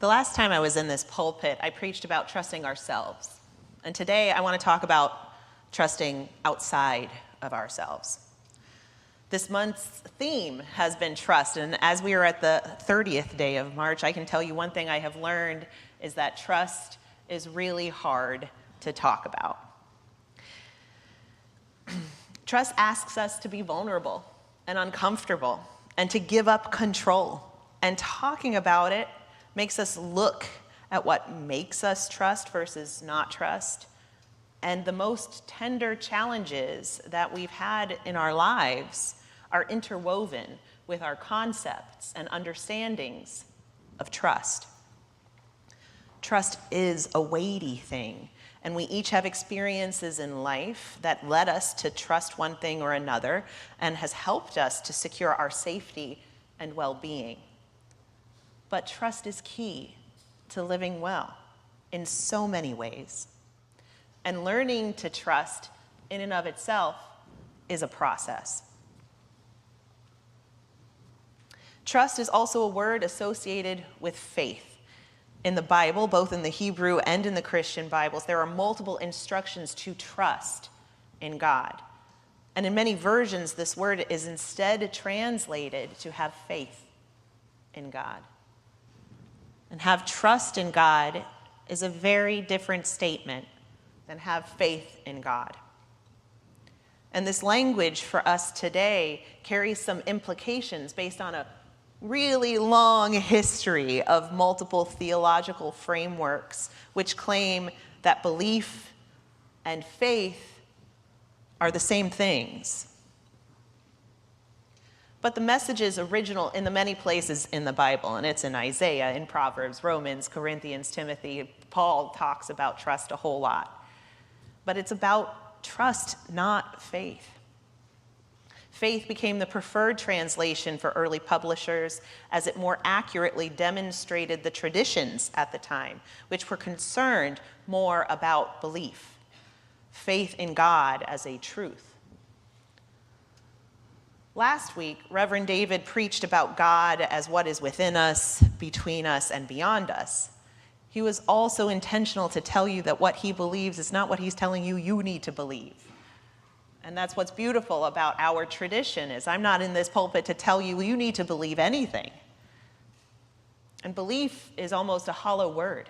The last time I was in this pulpit, I preached about trusting ourselves. And today I want to talk about trusting outside of ourselves. This month's theme has been trust, and as we are at the 30th day of March, I can tell you one thing I have learned is that trust is really hard to talk about. Trust asks us to be vulnerable and uncomfortable and to give up control. And talking about it makes us look at what makes us trust versus not trust. And the most tender challenges that we've had in our lives are interwoven with our concepts and understandings of trust. Trust is a weighty thing, and we each have experiences in life that led us to trust one thing or another and has helped us to secure our safety and well-being. But trust is key to living well in so many ways. And learning to trust in and of itself is a process. Trust is also a word associated with faith. In the Bible, both in the Hebrew and in the Christian Bibles, there are multiple instructions to trust in God. And in many versions, this word is instead translated to have faith in God. And have trust in God is a very different statement than have faith in God. And this language for us today carries some implications based on a really long history of multiple theological frameworks which claim that belief and faith are the same things. But the message is original in the many places in the Bible, and it's in Isaiah, in Proverbs, Romans, Corinthians, Timothy. Paul talks about trust a whole lot. But it's about trust, not faith. Faith became the preferred translation for early publishers as it more accurately demonstrated the traditions at the time, which were concerned more about belief, faith in God as a truth. Last week, Reverend David preached about God as what is within us, between us, and beyond us. He was also intentional to tell you that what he believes is not what he's telling you you need to believe. And that's what's beautiful about our tradition is I'm not in this pulpit to tell you you need to believe anything. And belief is almost a hollow word,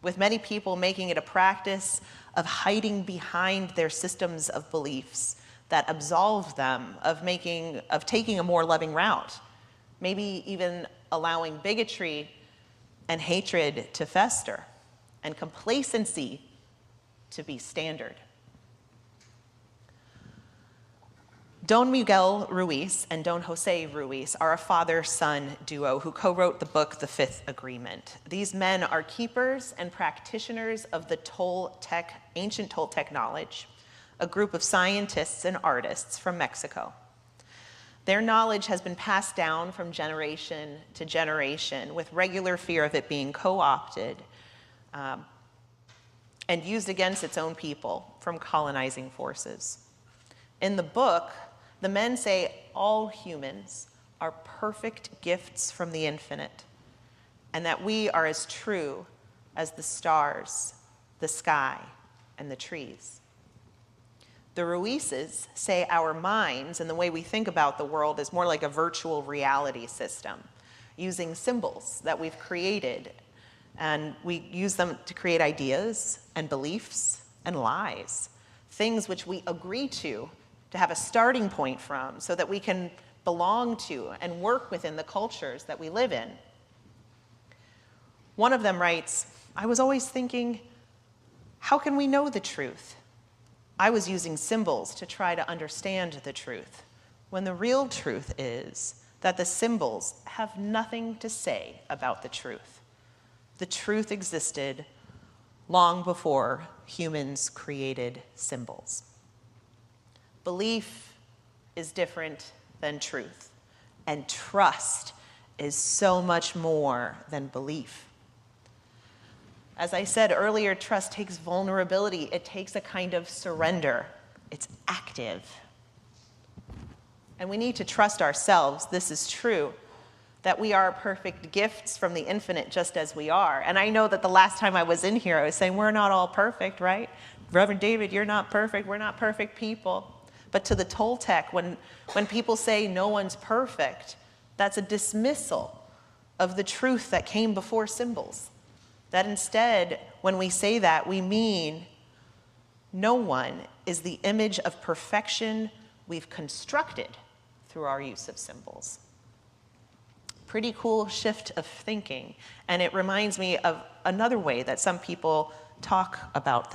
with many people making it a practice of hiding behind their systems of beliefs that absolve them of taking a more loving route, maybe even allowing bigotry and hatred to fester and complacency to be standard. Don Miguel Ruiz and Don Jose Ruiz are a father-son duo who co-wrote the book, The Fifth Agreement. These men are keepers and practitioners of the ancient Toltec knowledge, a group of scientists and artists from Mexico. Their knowledge has been passed down from generation to generation with regular fear of it being co-opted and used against its own people from colonizing forces. In the book, the men say all humans are perfect gifts from the infinite, and that we are as true as the stars, the sky, and the trees. The Ruizes say our minds and the way we think about the world is more like a virtual reality system, using symbols that we've created, and we use them to create ideas and beliefs and lies, things which we agree to have a starting point from so that we can belong to and work within the cultures that we live in. One of them writes, I was always thinking, how can we know the truth? I was using symbols to try to understand the truth, when the real truth is that the symbols have nothing to say about the truth. The truth existed long before humans created symbols. Belief is different than truth, and trust is so much more than belief. As I said earlier, trust takes vulnerability. It takes a kind of surrender. It's active. And we need to trust ourselves, this is true, that we are perfect gifts from the infinite just as we are. And I know that the last time I was in here, I was saying, we're not all perfect, right? Reverend David, you're not perfect. We're not perfect people. But to the Toltec, when people say no one's perfect, that's a dismissal of the truth that came before symbols. That instead, when we say that, we mean no one is the image of perfection we've constructed through our use of symbols. Pretty cool shift of thinking. And it reminds me of another way that some people talk about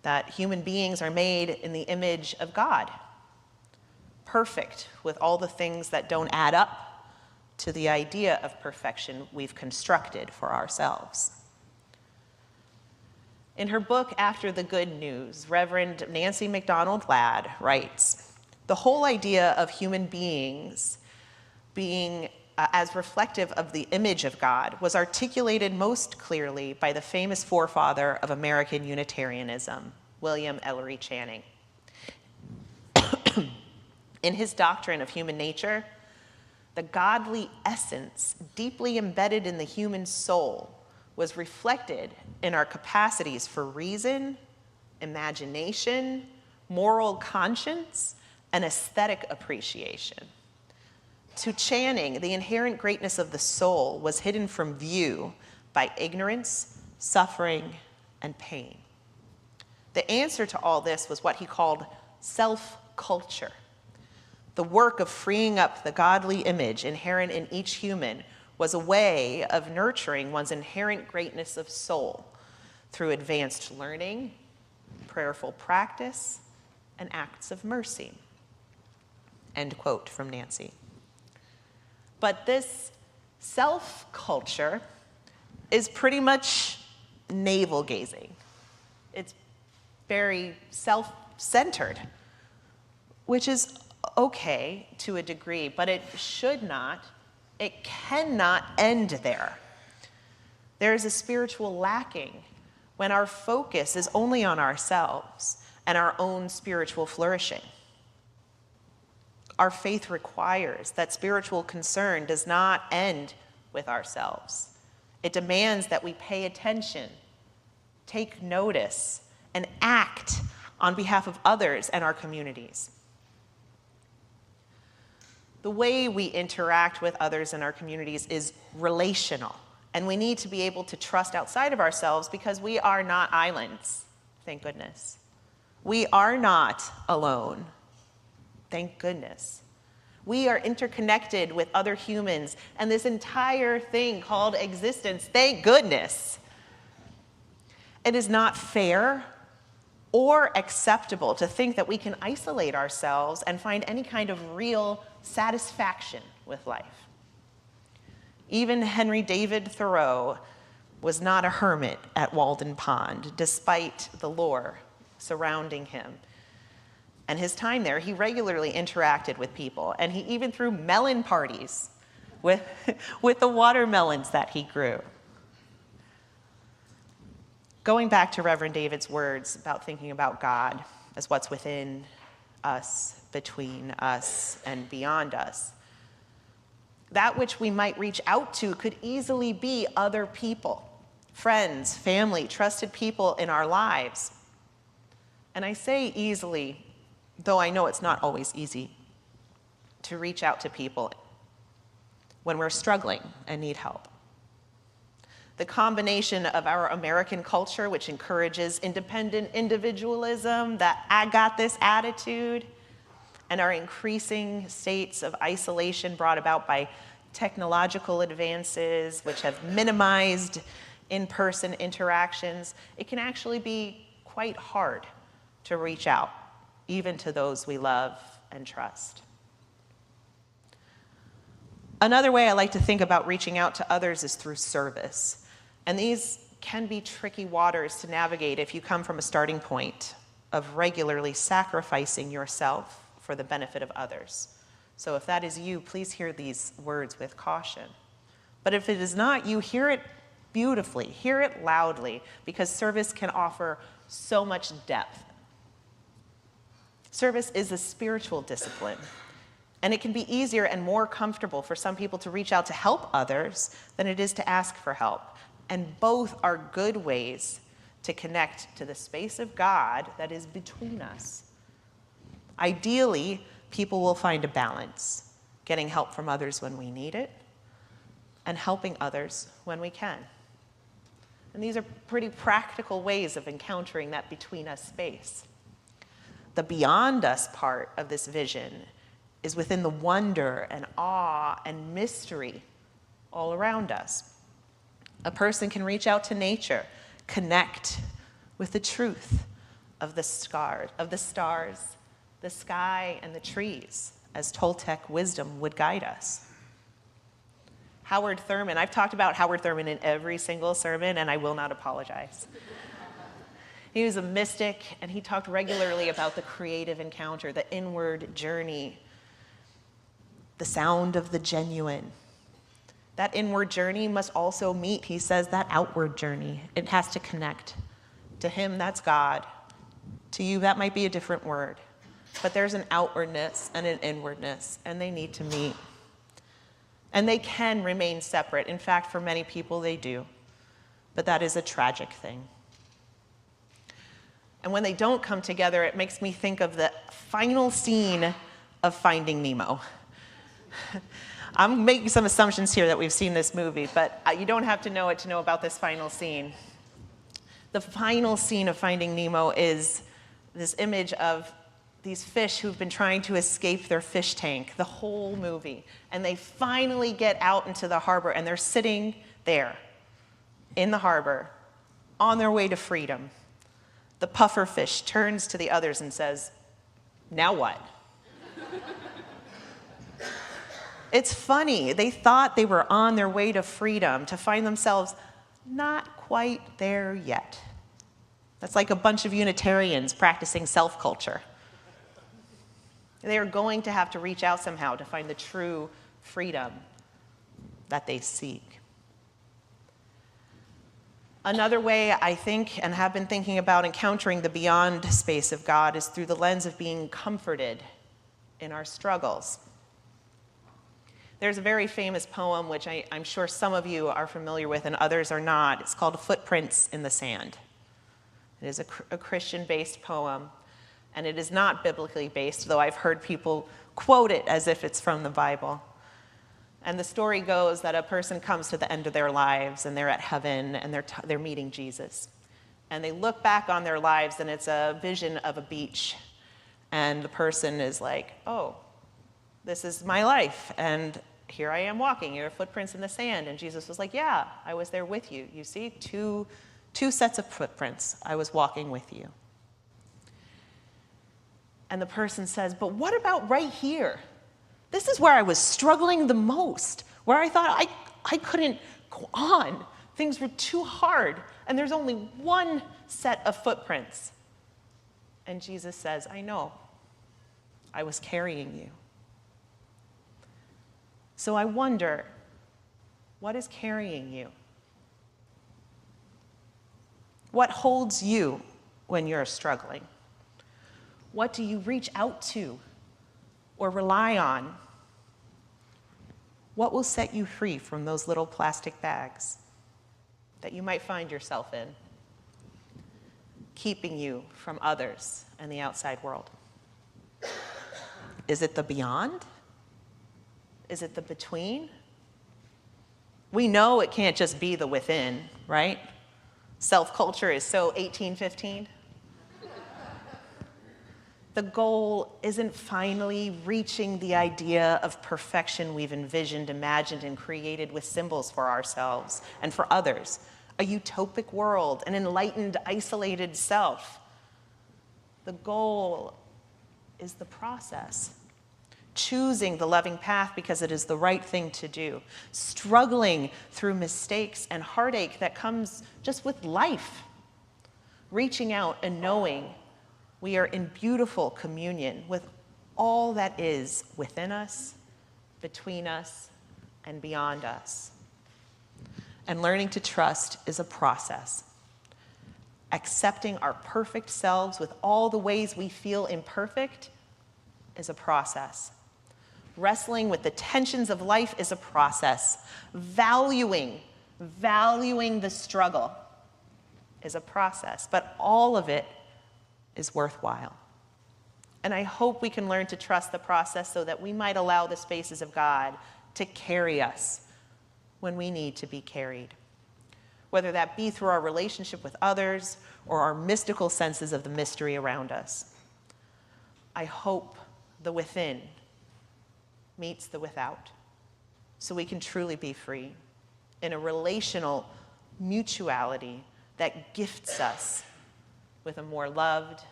that human beings are made in the image of God, perfect with all the things that don't add up to the idea of perfection we've constructed for ourselves. In her book, After the Good News, Reverend Nancy MacDonald Ladd writes, the whole idea of human beings being as reflective of the image of God was articulated most clearly by the famous forefather of American Unitarianism, William Ellery Channing. In his doctrine of human nature, the godly essence deeply embedded in the human soul was reflected in our capacities for reason, imagination, moral conscience, and aesthetic appreciation. To Channing, the inherent greatness of the soul was hidden from view by ignorance, suffering, and pain. The answer to all this was what he called self-culture, the work of freeing up the godly image inherent in each human was a way of nurturing one's inherent greatness of soul through advanced learning, prayerful practice, and acts of mercy. End quote from Nancy. But this self-culture is pretty much navel-gazing. It's very self-centered, which is okay to a degree, but it cannot end there. There is a spiritual lacking when our focus is only on ourselves and our own spiritual flourishing. Our faith requires that spiritual concern does not end with ourselves. It demands that we pay attention, take notice, and act on behalf of others and our communities. The way we interact with others in our communities is relational, and we need to be able to trust outside of ourselves because we are not islands, thank goodness. We are not alone, thank goodness. We are interconnected with other humans and this entire thing called existence, thank goodness. It is not fair or acceptable to think that we can isolate ourselves and find any kind of real satisfaction with life. Even Henry David Thoreau was not a hermit at Walden Pond, despite the lore surrounding him. And his time there, he regularly interacted with people, and he even threw melon parties with the watermelons that he grew. Going back to Reverend David's words about thinking about God as what's within us, between us, and beyond us, that which we might reach out to could easily be other people, friends, family, trusted people in our lives. And I say easily, though I know it's not always easy to reach out to people when we're struggling and need help. The combination of our American culture, which encourages independent individualism, that I got this attitude, and our increasing states of isolation brought about by technological advances, which have minimized in-person interactions, it can actually be quite hard to reach out, even to those we love and trust. Another way I like to think about reaching out to others is through service. And these can be tricky waters to navigate if you come from a starting point of regularly sacrificing yourself for the benefit of others. So if that is you, please hear these words with caution. But if it is not you, hear it beautifully, hear it loudly, because service can offer so much depth. Service is a spiritual discipline, And it can be easier and more comfortable for some people to reach out to help others than it is to ask for help. And both are good ways to connect to the space of God that is between us. Ideally, people will find a balance, getting help from others when we need it, and helping others when we can. And these are pretty practical ways of encountering that between us space. The beyond us part of this vision is within the wonder and awe and mystery all around us. A person can reach out to nature, connect with the truth of the stars, the sky, and the trees, as Toltec wisdom would guide us. Howard Thurman, I've talked about Howard Thurman in every single sermon, and I will not apologize. He was a mystic, and he talked regularly about the creative encounter, the inward journey, the sound of the genuine. That inward journey must also meet, he says, that outward journey. It has to connect. To him, that's God. To you, that might be a different word. But there's an outwardness and an inwardness, and they need to meet. And they can remain separate. In fact, for many people, they do. But that is a tragic thing. And when they don't come together, it makes me think of the final scene of Finding Nemo. I'm making some assumptions here that we've seen this movie, but you don't have to know it to know about this final scene. The final scene of Finding Nemo is this image of these fish who've been trying to escape their fish tank the whole movie. And they finally get out into the harbor, and they're sitting there in the harbor on their way to freedom. The puffer fish turns to the others and says, "Now what?" It's funny. They thought they were on their way to freedom, to find themselves not quite there yet. That's like a bunch of Unitarians practicing self-culture. They are going to have to reach out somehow to find the true freedom that they seek. Another way I think and have been thinking about encountering the beyond space of God is through the lens of being comforted in our struggles. There's a very famous poem, which I'm sure some of you are familiar with and others are not. It's called Footprints in the Sand. It is a Christian-based poem, and it is not biblically based, though I've heard people quote it as if it's from the Bible. And the story goes that a person comes to the end of their lives, and they're at heaven, and they're meeting Jesus. And they look back on their lives, and it's a vision of a beach. And the person is like, "Oh, this is my life, and here I am walking. Your footprints in the sand." And Jesus was like, "Yeah, I was there with you. You see, two sets of footprints. I was walking with you." And the person says, "But what about right here? This is where I was struggling the most, where I thought I couldn't go on. Things were too hard, and there's only one set of footprints." And Jesus says, "I know. I was carrying you." So I wonder, what is carrying you? What holds you when you're struggling? What do you reach out to or rely on? What will set you free from those little plastic bags that you might find yourself in, keeping you from others and the outside world? Is it the beyond? Is it the between? We know it can't just be the within, right? Self-culture is so 1815. The goal isn't finally reaching the idea of perfection we've envisioned, imagined, and created with symbols for ourselves and for others. A utopic world, an enlightened, isolated self. The goal is the process. Choosing the loving path because it is the right thing to do. Struggling through mistakes and heartache that comes just with life. Reaching out and knowing we are in beautiful communion with all that is within us, between us, and beyond us. And learning to trust is a process. Accepting our perfect selves with all the ways we feel imperfect is a process. Wrestling with the tensions of life is a process. Valuing the struggle is a process, but all of it is worthwhile. And I hope we can learn to trust the process so that we might allow the spaces of God to carry us when we need to be carried, whether that be through our relationship with others or our mystical senses of the mystery around us. I hope the within meets the without, so we can truly be free in a relational mutuality that gifts us with a more loved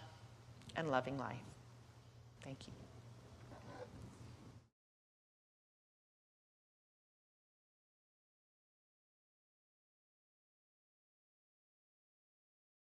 and loving life. Thank you.